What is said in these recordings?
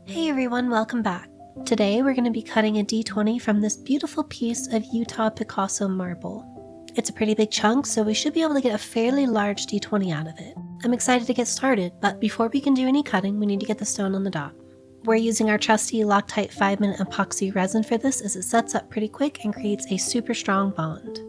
Hey everyone, welcome back. Today we're going to be cutting a D20 from this beautiful piece of Utah Picasso Marble. It's a pretty big chunk, so we should be able to get a fairly large D20 out of it. I'm excited to get started, but before we can do any cutting, we need to get the stone on the dot. We're using our trusty Loctite 5-minute epoxy resin for this, as it sets up pretty quick and creates a super strong bond.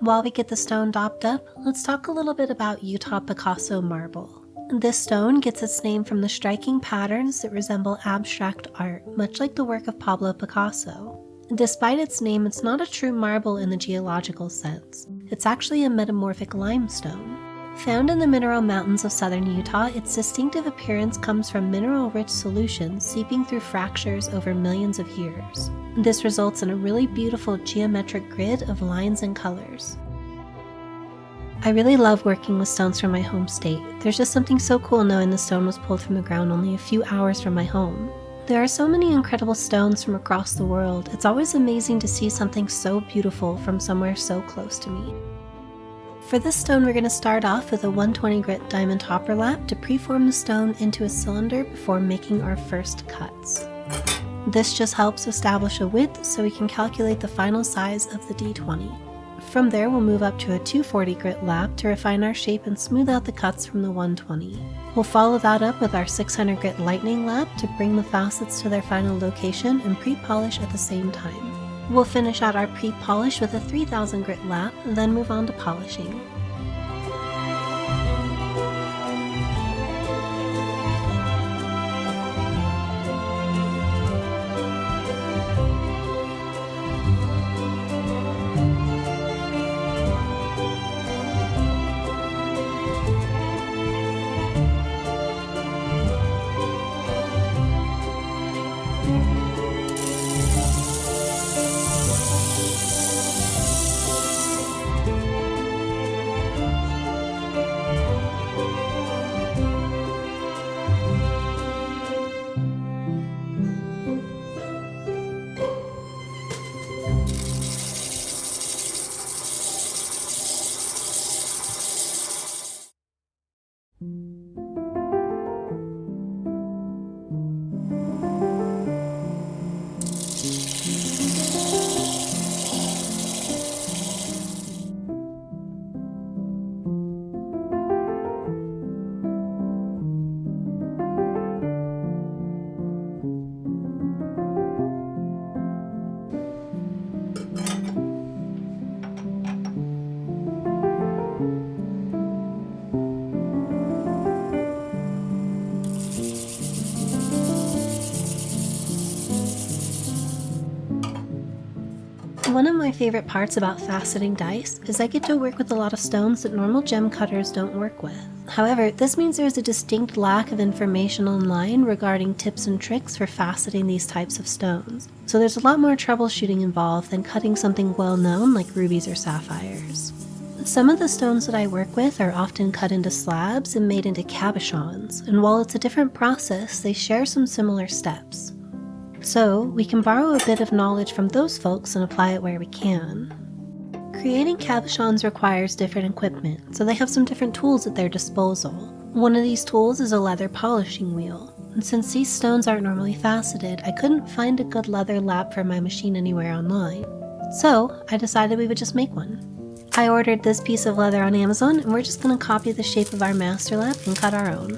While we get the stone dopped up, let's talk a little bit about Utah Picasso Marble. This stone gets its name from the striking patterns that resemble abstract art, much like the work of Pablo Picasso. Despite its name, it's not a true marble in the geological sense. It's actually a metamorphic limestone. Found in the mineral mountains of southern Utah, its distinctive appearance comes from mineral-rich solutions seeping through fractures over millions of years. This results in a really beautiful geometric grid of lines and colors. I really love working with stones from my home state. There's just something so cool knowing the stone was pulled from the ground only a few hours from my home. There are so many incredible stones from across the world. It's always amazing to see something so beautiful from somewhere so close to me. For this stone, we're going to start off with a 120 grit diamond topper lap to preform the stone into a cylinder before making our first cuts. This just helps establish a width so we can calculate the final size of the D20. From there, we'll move up to a 240 grit lap to refine our shape and smooth out the cuts from the 120. We'll follow that up with our 600 grit lightning lap to bring the facets to their final location and pre-polish at the same time. We'll finish out our pre-polish with a 3000 grit lap, and then move on to polishing. One of my favorite parts about faceting dice is I get to work with a lot of stones that normal gem cutters don't work with. However, this means there's a distinct lack of information online regarding tips and tricks for faceting these types of stones. So there's a lot more troubleshooting involved than cutting something well known like rubies or sapphires. Some of the stones that I work with are often cut into slabs and made into cabochons, and while it's a different process, they share some similar steps. So, we can borrow a bit of knowledge from those folks and apply it where we can. Creating cabochons requires different equipment, so they have some different tools at their disposal. One of these tools is a leather polishing wheel, and since these stones aren't normally faceted, I couldn't find a good leather lap for my machine anywhere online. So, I decided we would just make one. I ordered this piece of leather on Amazon, and we're just going to copy the shape of our master lap and cut our own.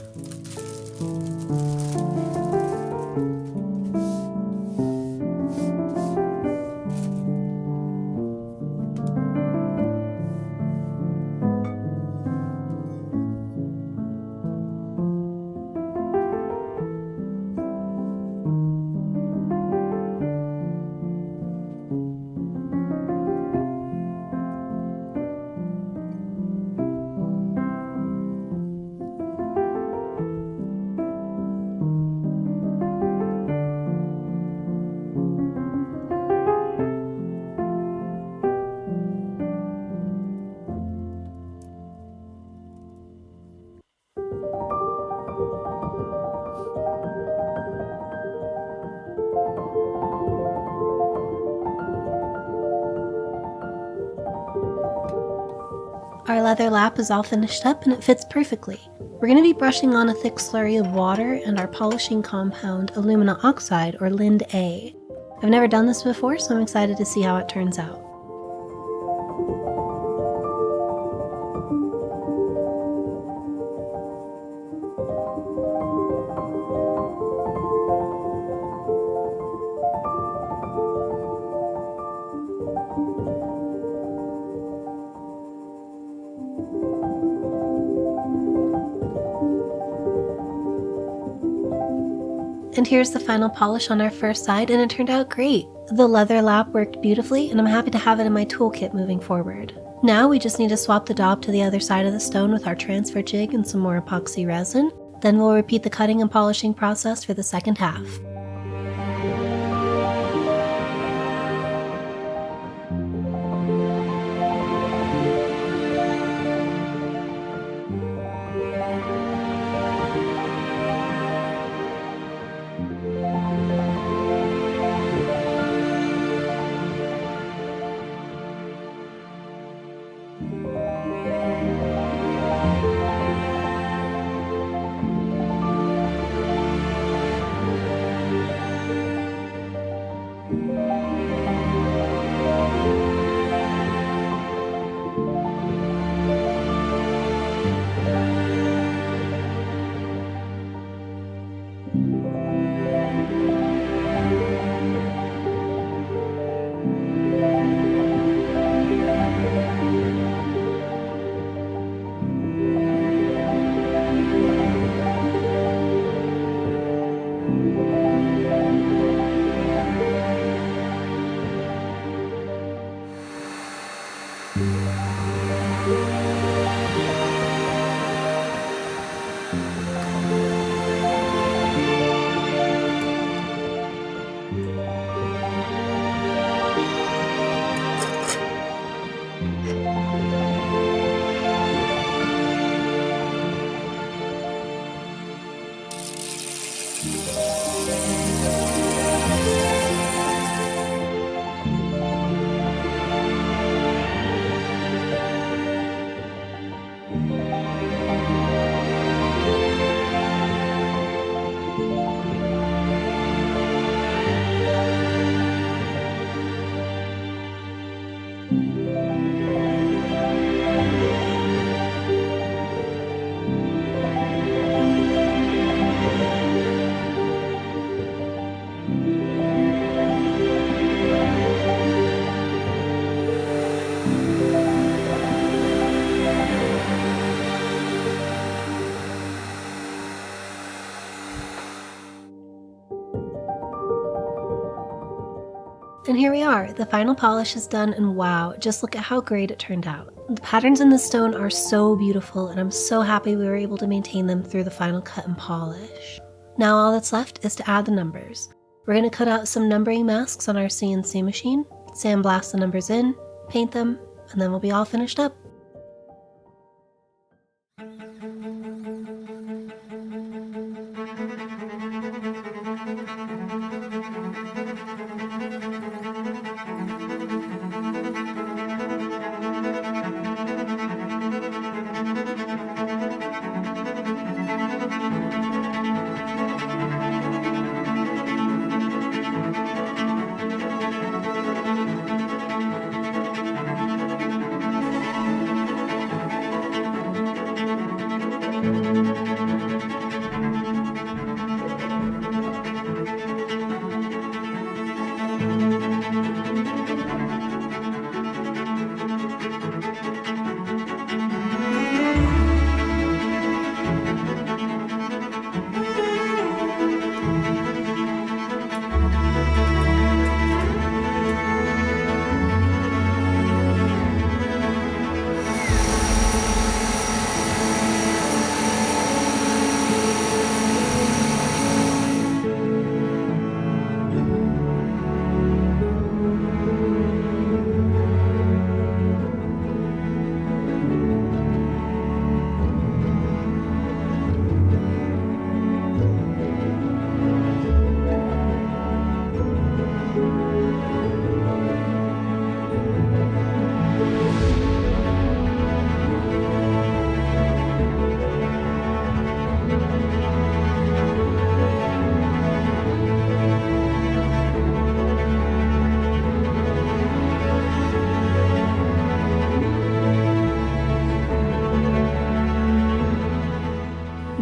Our leather lap is all finished up and it fits perfectly. We're going to be brushing on a thick slurry of water and our polishing compound, alumina oxide, or Lind-A. I've never done this before, so I'm excited to see how it turns out. And here's the final polish on our first side, and it turned out great. The leather lap worked beautifully, and I'm happy to have it in my toolkit moving forward. Now we just need to swap the daub to the other side of the stone with our transfer jig and some more epoxy resin. Then we'll repeat the cutting and polishing process for the second half. And here we are, the final polish is done, and wow, just look at how great it turned out. The patterns in the stone are so beautiful, and I'm so happy we were able to maintain them through the final cut and polish. Now all that's left is to add the numbers. We're going to cut out some numbering masks on our CNC machine, sandblast the numbers in, paint them, and then we'll be all finished up.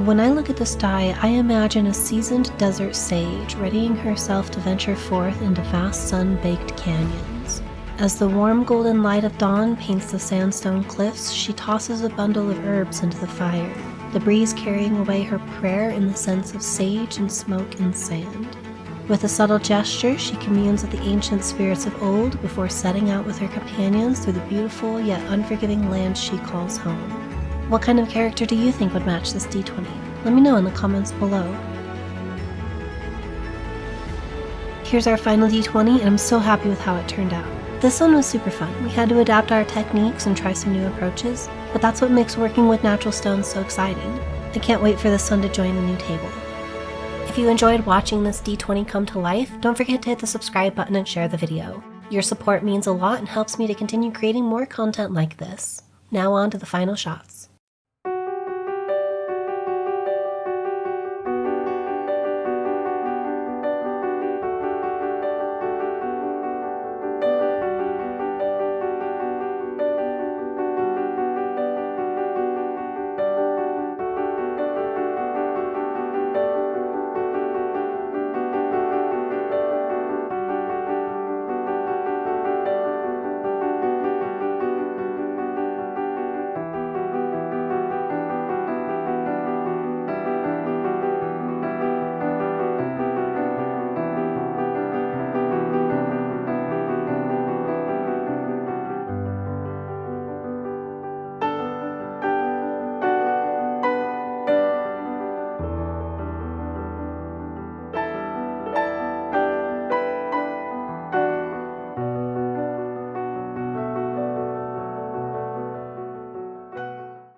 When I look at this die, I imagine a seasoned desert sage readying herself to venture forth into vast sun-baked canyons. As the warm golden light of dawn paints the sandstone cliffs, she tosses a bundle of herbs into the fire, the breeze carrying away her prayer in the scents of sage and smoke and sand. With a subtle gesture, she communes with the ancient spirits of old before setting out with her companions through the beautiful yet unforgiving land she calls home. What kind of character do you think would match this D20? Let me know in the comments below. Here's our final D20, and I'm so happy with how it turned out. This one was super fun. We had to adapt our techniques and try some new approaches, but that's what makes working with natural stones so exciting. I can't wait for this one to join the new table. If you enjoyed watching this D20 come to life, don't forget to hit the subscribe button and share the video. Your support means a lot and helps me to continue creating more content like this. Now on to the final shots.